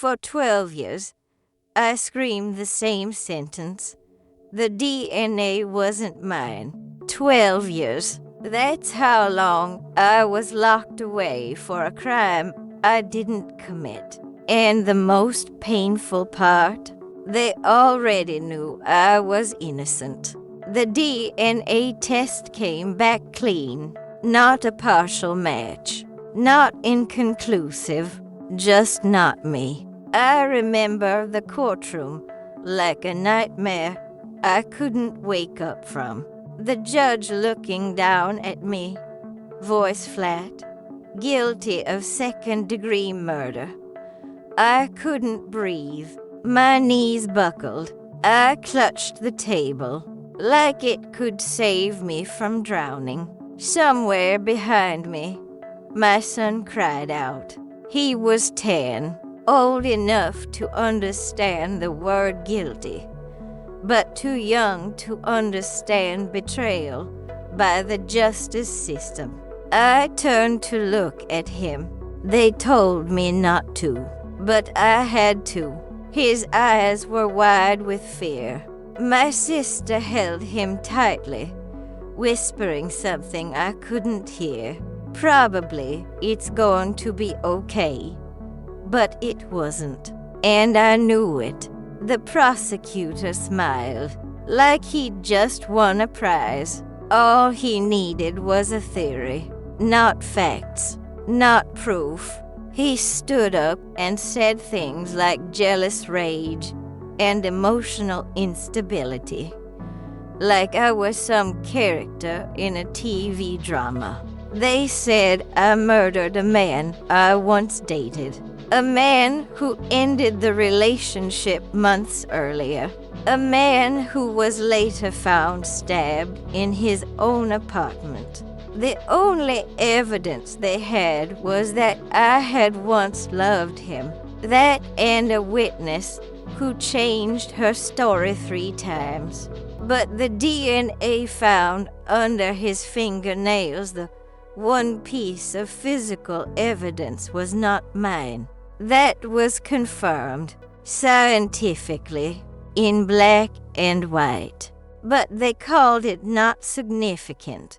For 12 years, I screamed the same sentence. The DNA wasn't mine. 12 years. That's how long I was locked away for a crime I didn't commit. And the most painful part, they already knew I was innocent. The DNA test came back clean, not a partial match, not inconclusive, just not me. I remember the courtroom like a nightmare I couldn't wake up from. The judge looking down at me, voice flat, guilty of second-degree murder. I couldn't breathe. My knees buckled. I clutched the table like it could save me from drowning. Somewhere behind me, my son cried out. He was 10, old enough to understand the word guilty, but too young to understand betrayal by the justice system. I turned to look at him. They told me not to, but I had to. His eyes were wide with fear. My sister held him tightly, whispering something I couldn't hear. Probably it's going to be okay. But it wasn't, and I knew it. The prosecutor smiled, like he'd just won a prize. All he needed was a theory, not facts, not proof. He stood up and said things like jealous rage and emotional instability, like I was some character in a TV drama. They said I murdered a man I once dated. A man who ended the relationship months earlier. A man who was later found stabbed in his own apartment. The only evidence they had was that I had once loved him. That and a witness who changed her story 3 times. But the DNA found under his fingernails, the one piece of physical evidence, was not mine. That was confirmed, scientifically, in black and white. But they called it not significant.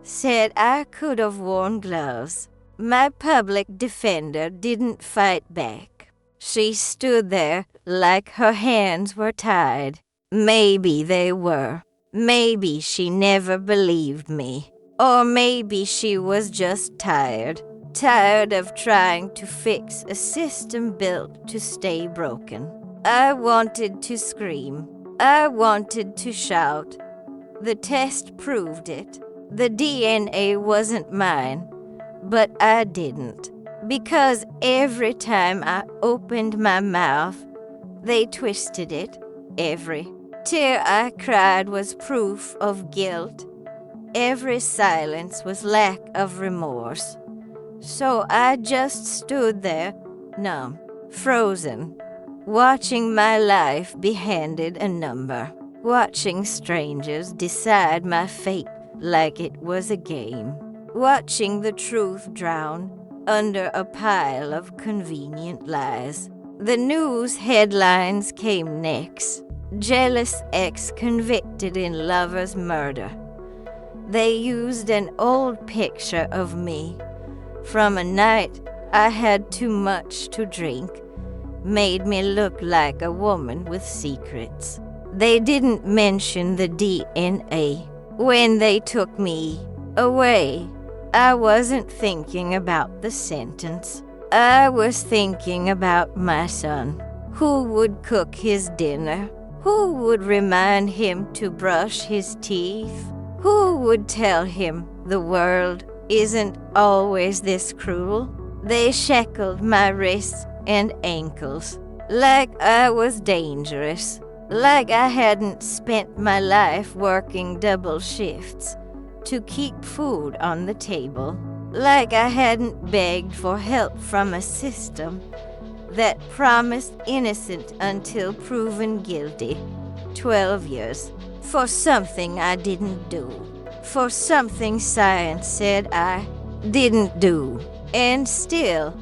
Said I could have worn gloves. My public defender didn't fight back. She stood there like her hands were tied. Maybe they were. Maybe she never believed me. Or maybe she was just tired. Tired of trying to fix a system built to stay broken. I wanted to scream. I wanted to shout. The test proved it. The DNA wasn't mine, but I didn't. Because every time I opened my mouth, they twisted it. Every tear I cried was proof of guilt. Every silence was lack of remorse. So I just stood there, numb, frozen, watching my life be handed a number, watching strangers decide my fate like it was a game, watching the truth drown under a pile of convenient lies. The news headlines came next. Jealous ex convicted in lover's murder. They used an old picture of me from a night I had too much to drink, made me look like a woman with secrets. They didn't mention the DNA. When they took me away, I wasn't thinking about the sentence. I was thinking about my son. Who would cook his dinner? Who would remind him to brush his teeth? Who would tell him the world isn't always this cruel? They shackled my wrists and ankles like I was dangerous, like I hadn't spent my life working double shifts to keep food on the table, like I hadn't begged for help from a system that promised innocent until proven guilty. 12 years for something I didn't do, for something science said I didn't do. And still,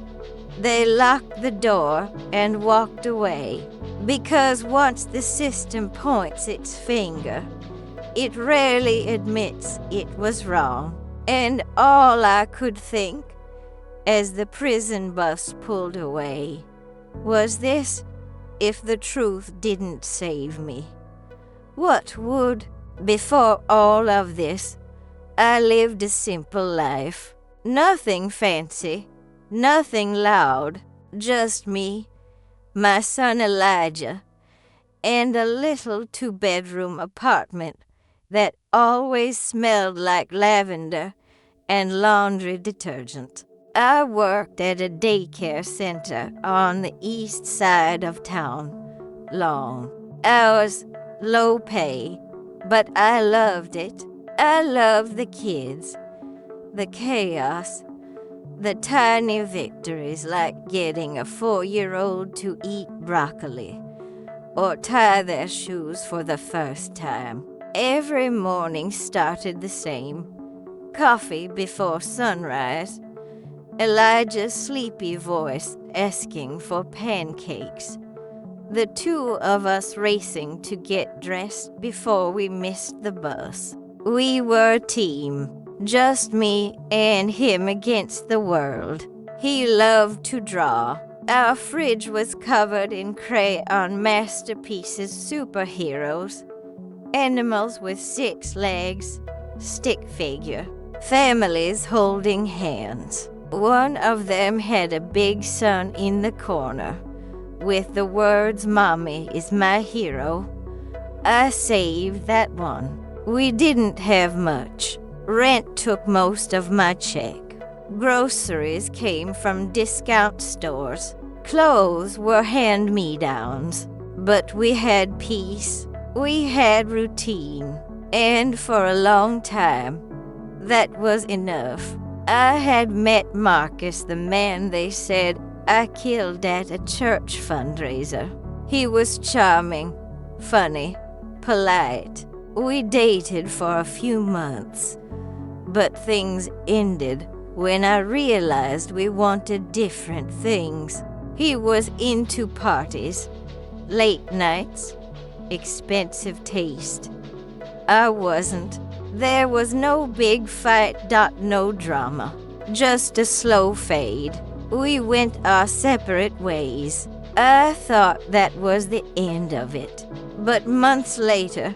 They locked the door and walked away, because once the system points its finger, it rarely admits it was wrong. And all I could think, as the prison bus pulled away, was this: if the truth didn't save me, what would? Before all of this, I lived a simple life. Nothing fancy, nothing loud, just me, my son Elijah, and a little 2-bedroom apartment that always smelled like lavender and laundry detergent. I worked at a daycare center on the east side of town. Long hours, low pay, but I loved it. I loved the kids, the chaos, the tiny victories like getting a 4-year-old to eat broccoli or tie their shoes for the first time. Every morning started the same. Coffee before sunrise, Elijah's sleepy voice asking for pancakes, the two of us racing to get dressed before we missed the bus. We were a team, just me and him against the world. He loved to draw. Our fridge was covered in crayon masterpieces, superheroes, animals with 6 legs, stick figure, families holding hands. One of them had a big sun in the corner, with the words, "Mommy is my hero." I saved that one. We didn't have much. Rent took most of my check. Groceries came from discount stores. Clothes were hand-me-downs. But we had peace. We had routine. And for a long time, that was enough. I had met Marcus, the man they said I killed at a church fundraiser. He was charming, funny, polite. We dated for a few months, but things ended when I realized we wanted different things. He was into parties, late nights, expensive taste. I wasn't. There was no big fight, no drama, just a slow fade. We went our separate ways. I thought that was the end of it. But months later,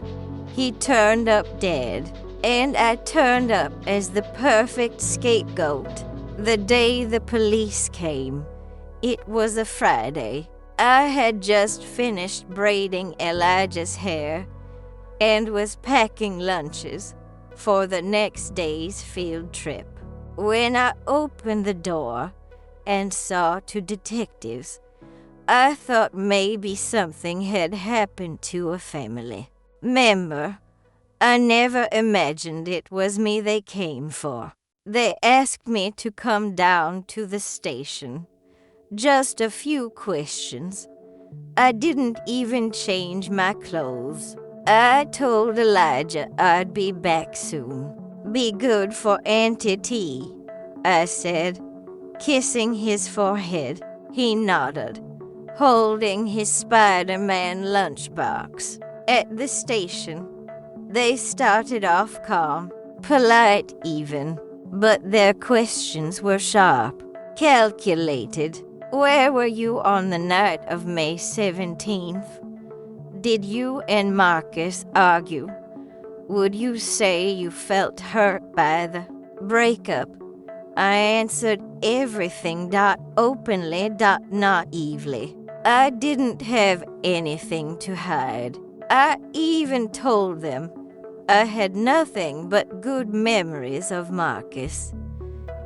he turned up dead, and I turned up as the perfect scapegoat. The day the police came, it was a Friday. I had just finished braiding Elijah's hair and was packing lunches for the next day's field trip. When I opened the door and saw 2 detectives, I thought maybe something had happened to a family member. I never imagined it was me they came for. They asked me to come down to the station. Just a few questions. I didn't even change my clothes. I told Elijah I'd be back soon. Be good for Auntie T, I said, kissing his forehead. He nodded, holding his Spider-Man lunchbox. At the station, they started off calm, polite even, but their questions were sharp, calculated. Where were you on the night of May 17th? Did you and Marcus argue? Would you say you felt hurt by the breakup? I answered everything openly, naively. I didn't have anything to hide. I even told them I had nothing but good memories of Marcus,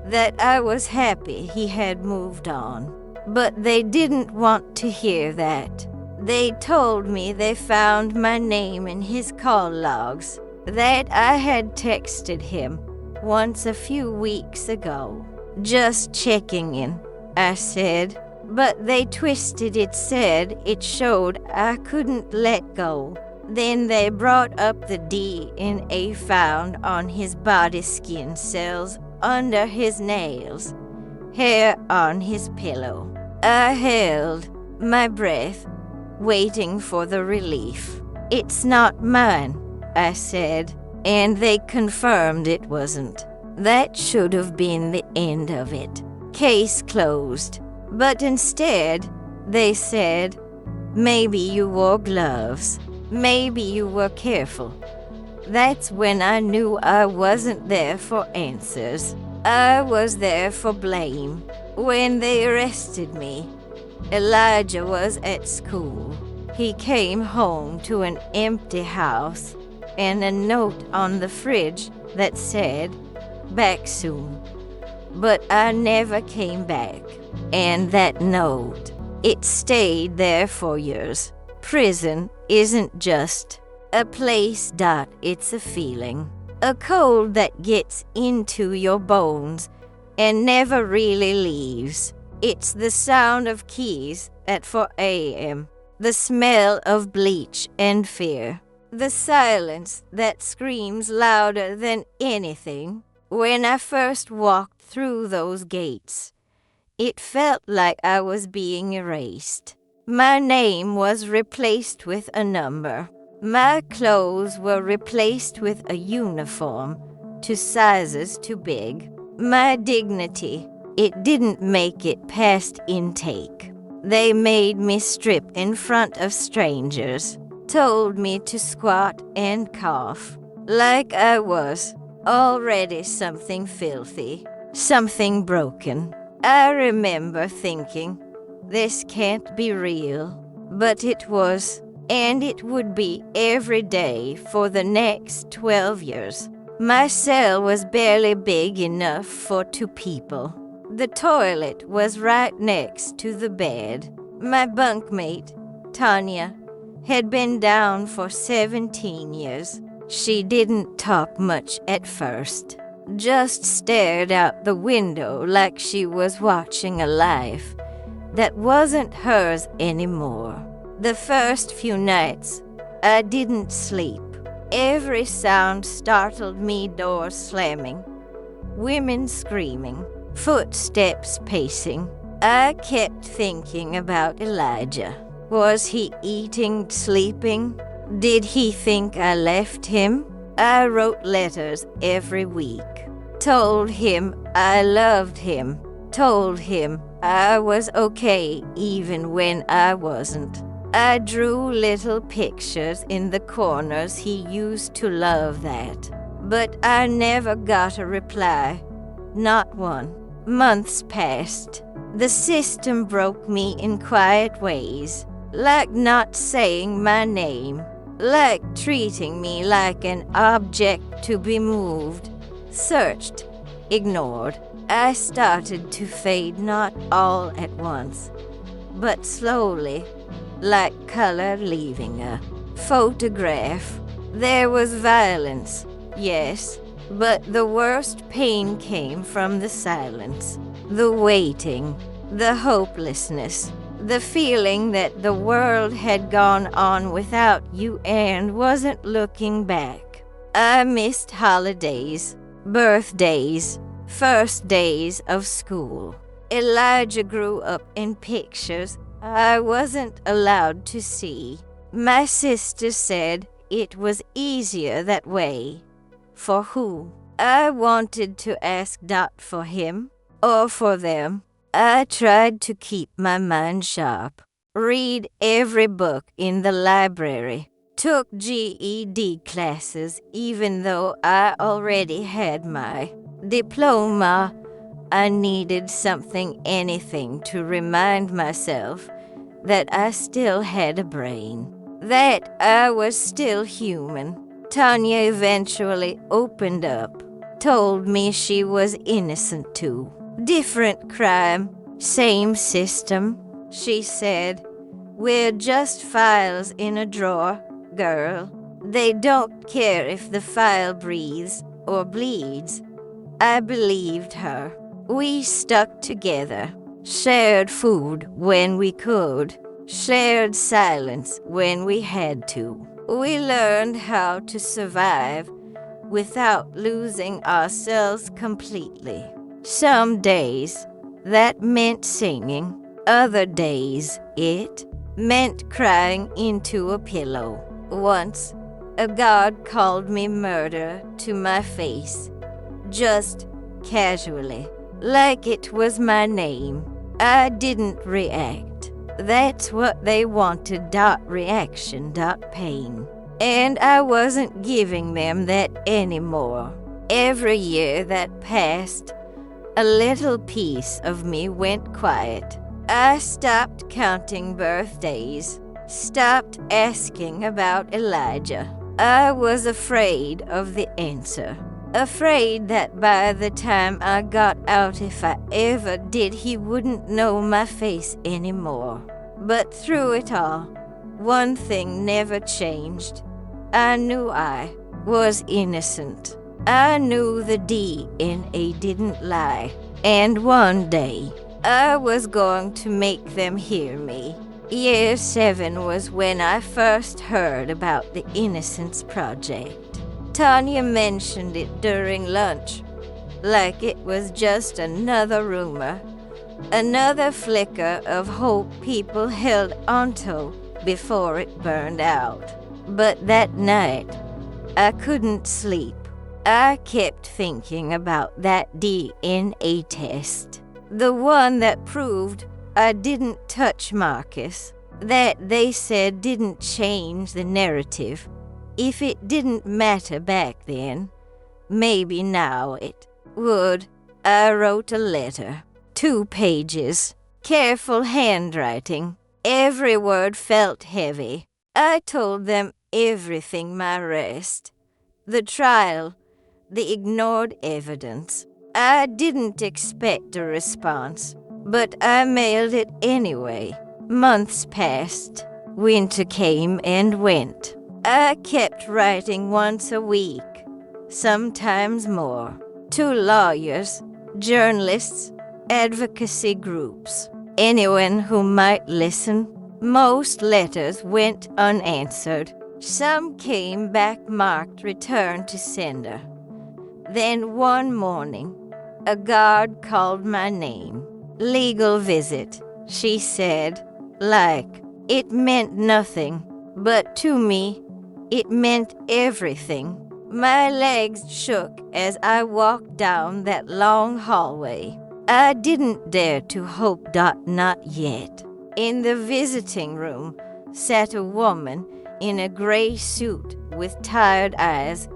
that I was happy he had moved on. But they didn't want to hear that. They told me they found my name in his call logs, that I had texted him once a few weeks ago. Just checking in, I said. But they twisted it, said it showed I couldn't let go. Then they brought up the DNA found on his body skin cells under his nails, hair on his pillow. I held my breath, waiting for the relief. "It's not mine," I said, and they confirmed it wasn't. That should have been the end of it. Case closed. But instead, they said, "Maybe you wore gloves. Maybe you were careful." That's when I knew I wasn't there for answers. I was there for blame. When they arrested me, Elijah was at school. He came home to an empty house and a note on the fridge that said, "Back soon." But I never came back. And that note, it stayed there for years. Prison isn't just a place, it's a feeling. A cold that gets into your bones and never really leaves. It's the sound of keys at 4 a.m., the smell of bleach and fear, the silence that screams louder than anything. When I first walked through those gates, it felt like I was being erased. My name was replaced with a number. My clothes were replaced with a uniform, 2 sizes too big. My dignity, it didn't make it past intake. They made me strip in front of strangers, told me to squat and cough, like I was already something filthy, something broken. I remember thinking, this can't be real. But it was, and it would be every day for the next 12 years. My cell was barely big enough for 2 people. The toilet was right next to the bed. My bunkmate, Tanya, had been down for 17 years. She didn't talk much at first, just stared out the window like she was watching a life that wasn't hers anymore. The first few nights, I didn't sleep. Every sound startled me, doors slamming, women screaming, footsteps pacing. I kept thinking about Elijah. Was he eating, sleeping? Did he think I left him? I wrote letters every week, told him I loved him, told him I was okay even when I wasn't. I drew little pictures in the corners. He used to love that. But I never got a reply. Not one. Months passed. The system broke me in quiet ways, like not saying my name, like treating me like an object to be moved, searched, ignored. I started to fade, not all at once, but slowly, like color leaving a photograph. There was violence, yes, but the worst pain came from the silence, the waiting, the hopelessness, the feeling that the world had gone on without you and wasn't looking back. I missed holidays, birthdays, first days of school. Elijah grew up in pictures I wasn't allowed to see. My sister said it was easier that way. For who? I wanted to ask Dot for him, or for them. I tried to keep my mind sharp, read every book in the library, took GED classes even though I already had my diploma. I needed something, anything, to remind myself that I still had a brain, that I was still human. Tanya eventually opened up, told me she was innocent too. Different crime, same system. She said, "We're just files in a drawer, girl. They don't care if the file breathes or bleeds." I believed her. We stuck together, shared food when we could, shared silence when we had to. We learned how to survive without losing ourselves completely. Some days, that meant singing. Other days, it meant crying into a pillow. Once, a guard called me murder to my face, just casually, like it was my name. I didn't react. That's what they wanted. Reaction. Pain. And I wasn't giving them that anymore. Every year that passed, a little piece of me went quiet. I stopped counting birthdays, stopped asking about Elijah. I was afraid of the answer. Afraid that by the time I got out, if I ever did, he wouldn't know my face anymore. But through it all, one thing never changed. I knew I was innocent. I knew the DNA didn't lie. And one day, I was going to make them hear me. Year 7 was when I first heard about the Innocence Project. Tanya mentioned it during lunch, like it was just another rumor, another flicker of hope people held onto before it burned out. But that night, I couldn't sleep. I kept thinking about that DNA test, the one that proved I didn't touch Marcus, that they said didn't change the narrative. If it didn't matter back then, maybe now it would. I wrote a letter, 2 pages, careful handwriting. Every word felt heavy. I told them everything, my arrest, the trial, the ignored evidence. I didn't expect a response, but I mailed it anyway. Months passed. Winter came and went. I kept writing once a week, sometimes more, to lawyers, journalists, advocacy groups, anyone who might listen. Most letters went unanswered. Some came back marked return to sender. Then one morning, a guard called my name. Legal visit, she said, like it meant nothing, but to me, it meant everything. My legs shook as I walked down that long hallway. I didn't dare to hope. Not yet. In the visiting room sat a woman in a gray suit with tired eyes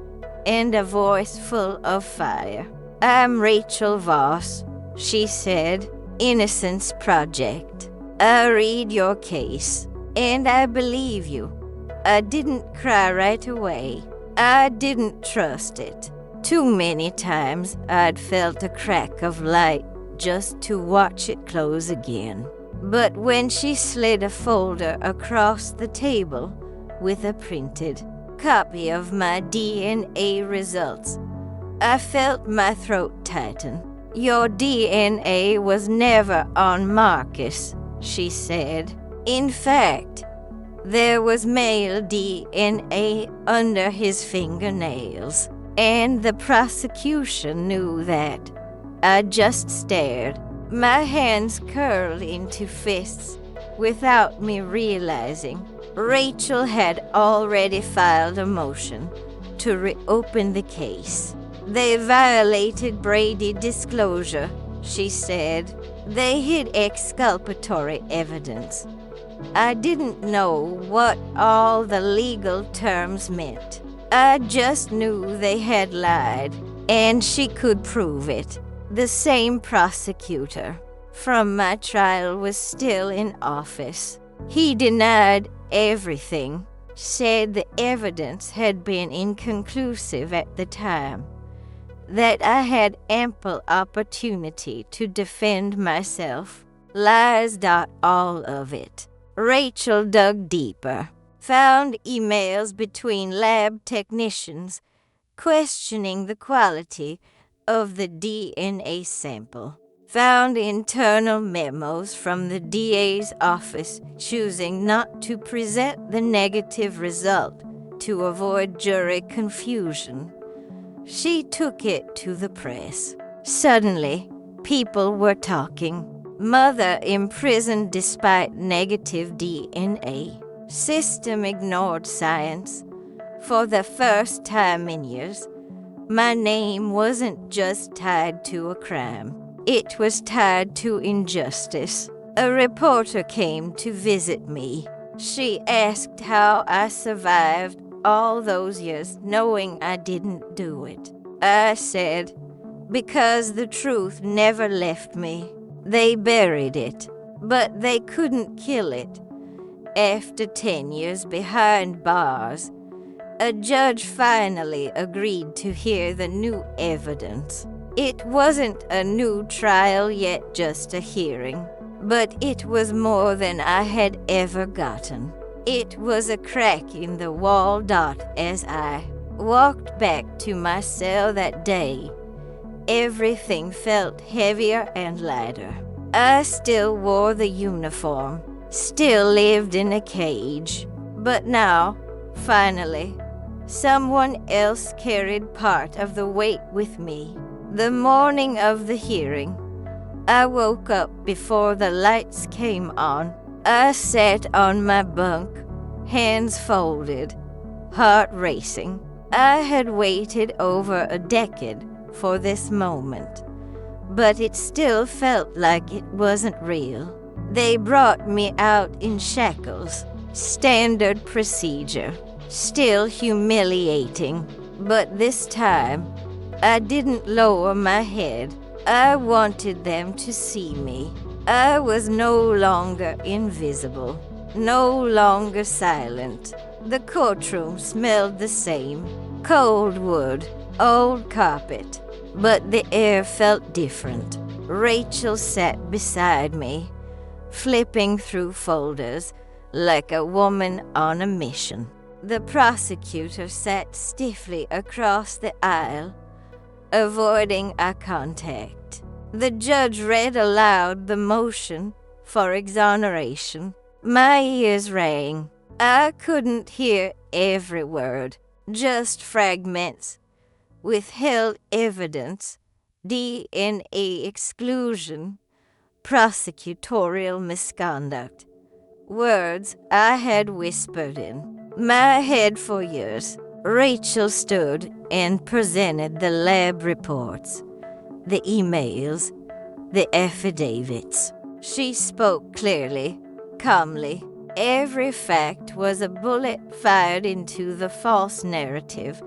and a voice full of fire. "I'm Rachel Voss," she said, "Innocence Project. I read your case, and I believe you. I didn't cry right away. I didn't trust it. Too many times I'd felt a crack of light just to watch it close again. But when she slid a folder across the table with a printed copy of my DNA results, I felt my throat tighten. "Your DNA was never on Marcus," she said. "In fact, there was male DNA under his fingernails, and the prosecution knew that." I just stared, my hands curled into fists. Without me realizing, Rachel had already filed a motion to reopen the case. "They violated Brady disclosure," she said. "They hid exculpatory evidence." I didn't know what all the legal terms meant. I just knew they had lied, and she could prove it. The same prosecutor from my trial was still in office. He denied everything, said the evidence had been inconclusive at the time, that I had ample opportunity to defend myself. Lies. All of it. Rachel dug deeper, found emails between lab technicians questioning the quality of the DNA sample, found internal memos from the DA's office choosing not to present the negative result to avoid jury confusion. She took it to the press. Suddenly, people were talking. Mother imprisoned despite negative DNA. System ignored science. For the first time in years, my name wasn't just tied to a crime. It was tied to injustice. A reporter came to visit me. She asked how I survived all those years knowing I didn't do it. I said, because the truth never left me. They buried it, but they couldn't kill it. After 10 years behind bars, a judge finally agreed to hear the new evidence. It wasn't a new trial yet, just a hearing, but it was more than I had ever gotten. It was a crack in the wall. As I walked back to my cell that day, everything felt heavier and lighter. I still wore the uniform, still lived in a cage, but now, finally, someone else carried part of the weight with me. The morning of the hearing, I woke up before the lights came on. I sat on my bunk, hands folded, heart racing. I had waited over a decade for this moment, but it still felt like it wasn't real. They brought me out in shackles, standard procedure, still humiliating, but this time I didn't lower my head. I wanted them to see me. I was no longer invisible, no longer silent. The courtroom smelled the same, cold wood, old carpet, but the air felt different. Rachel sat beside me, flipping through folders like a woman on a mission. The prosecutor sat stiffly across the aisle, avoiding eye contact. The judge read aloud the motion for exoneration. My ears rang. I couldn't hear every word, just fragments. Withheld evidence, DNA exclusion, prosecutorial misconduct. Words I had whispered in my head for years. Rachel stood and presented the lab reports, the emails, the affidavits. She spoke clearly, calmly. Every fact was a bullet fired into the false narrative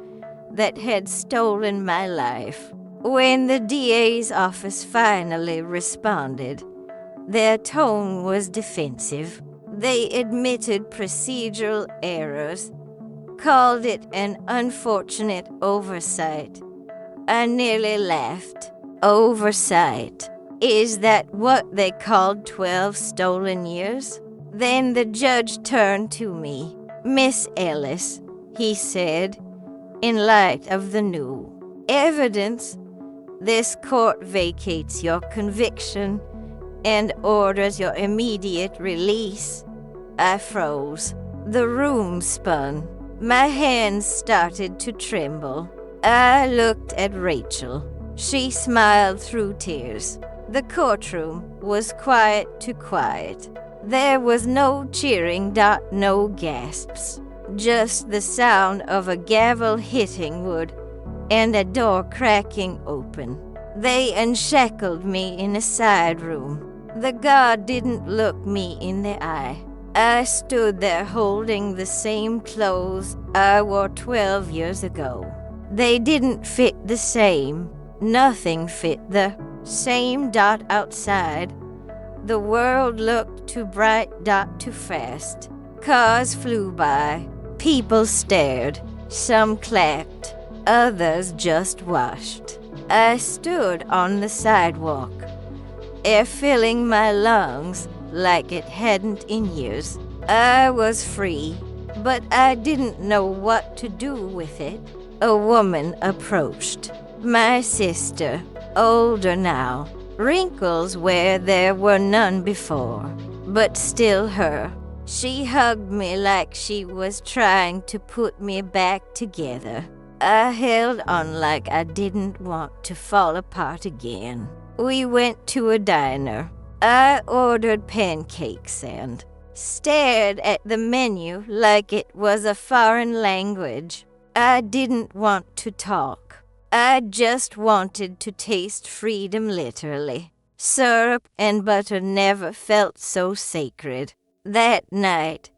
that had stolen my life. When the DA's office finally responded, their tone was defensive. They admitted procedural errors, called it an unfortunate oversight. I nearly laughed. Oversight? Is that what they called 12 stolen years? Then the judge turned to me. Miss Ellis, he said, in light of the new evidence, this court vacates your conviction and orders your immediate release. I froze. The room spun. My hands started to tremble. I looked at Rachel. She smiled through tears. The courtroom was quiet to quiet. There was no cheering, no gasps. Just the sound of a gavel hitting wood and a door cracking open. They unshackled me in a side room. The guard didn't look me in the eye. I stood there holding the same clothes I wore 12 years ago. They didn't fit the same. Nothing fit the same. Outside. The world looked too bright. Too fast. Cars flew by. People stared. Some clapped. Others just watched. I stood on the sidewalk, air filling my lungs like it hadn't in years. I was free, but I didn't know what to do with it. A woman approached. My sister, older now, wrinkles where there were none before, but still her. She hugged me like she was trying to put me back together. I held on like I didn't want to fall apart again. We went to a diner. I ordered pancakes and stared at the menu like it was a foreign language. I didn't want to talk. I just wanted to taste freedom literally. Syrup and butter never felt so sacred. That night,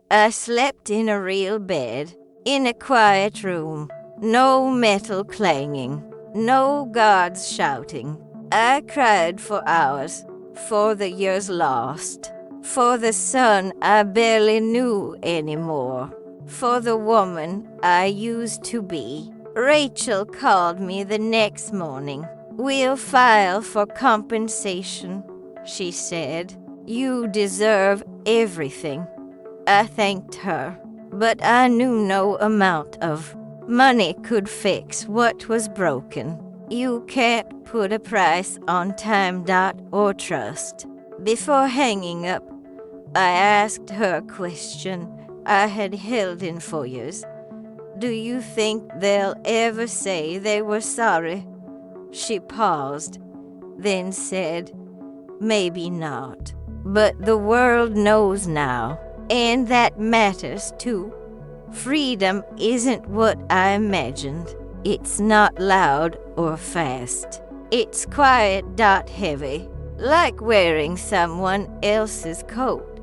I slept in a real bed, in a quiet room. No metal clanging, no guards shouting. I cried for hours, for the years lost, for the son I barely knew anymore, for the woman I used to be. Rachel called me the next morning. "We'll file for compensation," she said. "You deserve everything." I thanked her, but I knew no amount of money could fix what was broken. You can't put a price on time, or trust. Before hanging up, I asked her a question I had held in for years. "Do you think they'll ever say they were sorry?" She paused, then said, "Maybe not. But the world knows now, and that matters too. Freedom isn't what I imagined. It's not loud or fast. It's quiet, heavy, like wearing someone else's coat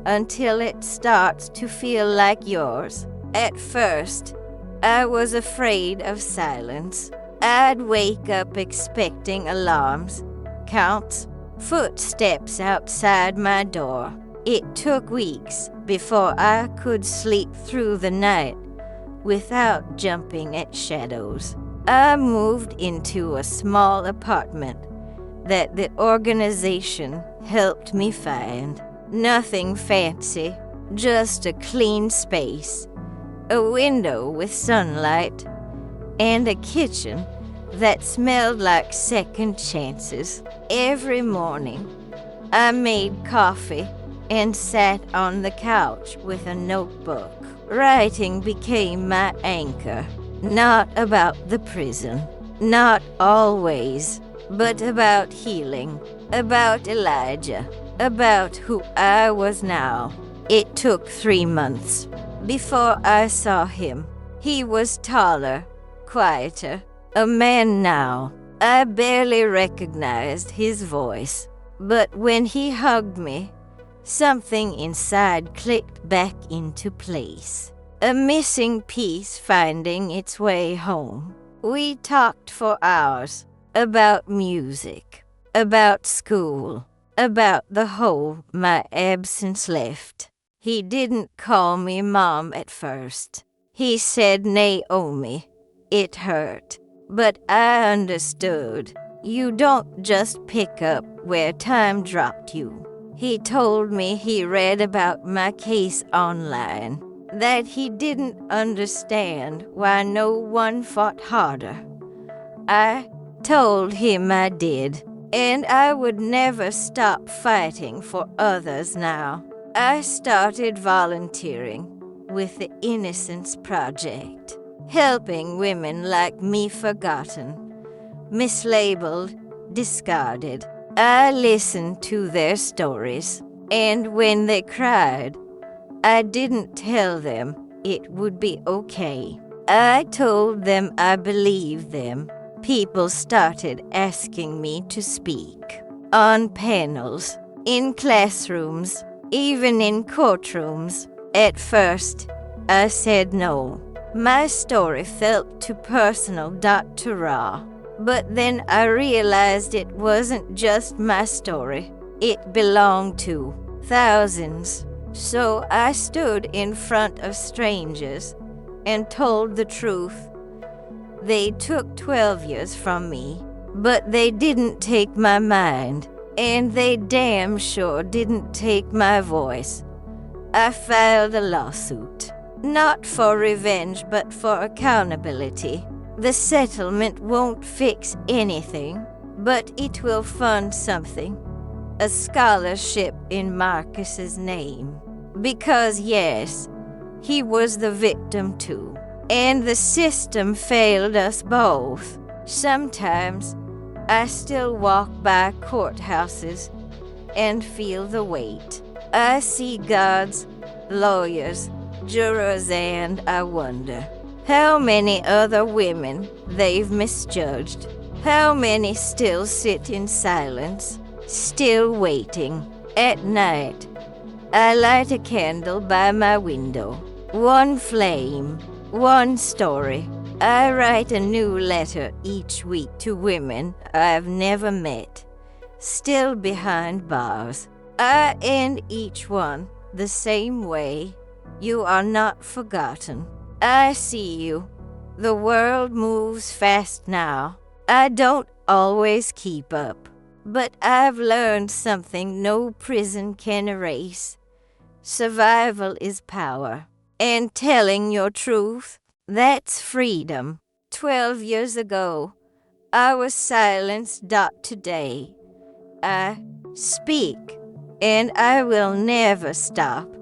until it starts to feel like yours." At first, I was afraid of silence. I'd wake up expecting alarms, counts, footsteps outside my door. It took weeks before I could sleep through the night without jumping at shadows. I moved into a small apartment that the organization helped me find. Nothing fancy, just a clean space, a window with sunlight, and a kitchen that smelled like second chances. Every morning, I made coffee and sat on the couch with a notebook. Writing became my anchor, not about the prison, not always, but about healing, about Elijah, about who I was now. It took 3 months before I saw him. He was taller, quieter, a man now. I barely recognized his voice, but when he hugged me, something inside clicked back into place. A missing piece finding its way home. We talked for hours about music, about school, about the hole my absence left. He didn't call me Mom at first. He said Naomi. It hurt, but I understood. You don't just pick up where time dropped you. He told me he read about my case online, that he didn't understand why no one fought harder. I told him I did, and I would never stop fighting for others now. I started volunteering with the Innocence Project, helping women like me forgotten, mislabeled, discarded. I listened to their stories, and when they cried, I didn't tell them it would be okay. I told them I believed them. People started asking me to speak on panels, in classrooms, even in courtrooms. At first, I said no. My story felt too personal, too raw. But then I realized it wasn't just my story. It belonged to thousands. So I stood in front of strangers and told the truth. They took 12 years from me, but they didn't take my mind, and they damn sure didn't take my voice. I filed a lawsuit, not for revenge, but for accountability. The settlement won't fix anything, but it will fund something. A scholarship in Marcus's name. Because yes, he was the victim too. And the system failed us both. Sometimes I still walk by courthouses and feel the weight. I see guards, lawyers, jurors, and I wonder how many other women they've misjudged. How many still sit in silence, still waiting. At night, I light a candle by my window. One flame, one story. I write a new letter each week to women I've never met, still behind bars. I end each one the same way. You are not forgotten. I see you. The world moves fast now. I don't always keep up, but I've learned something no prison can erase. Survival is power, and telling your truth, that's freedom. 12 years ago, I was silenced. Today, I speak, and I will never stop.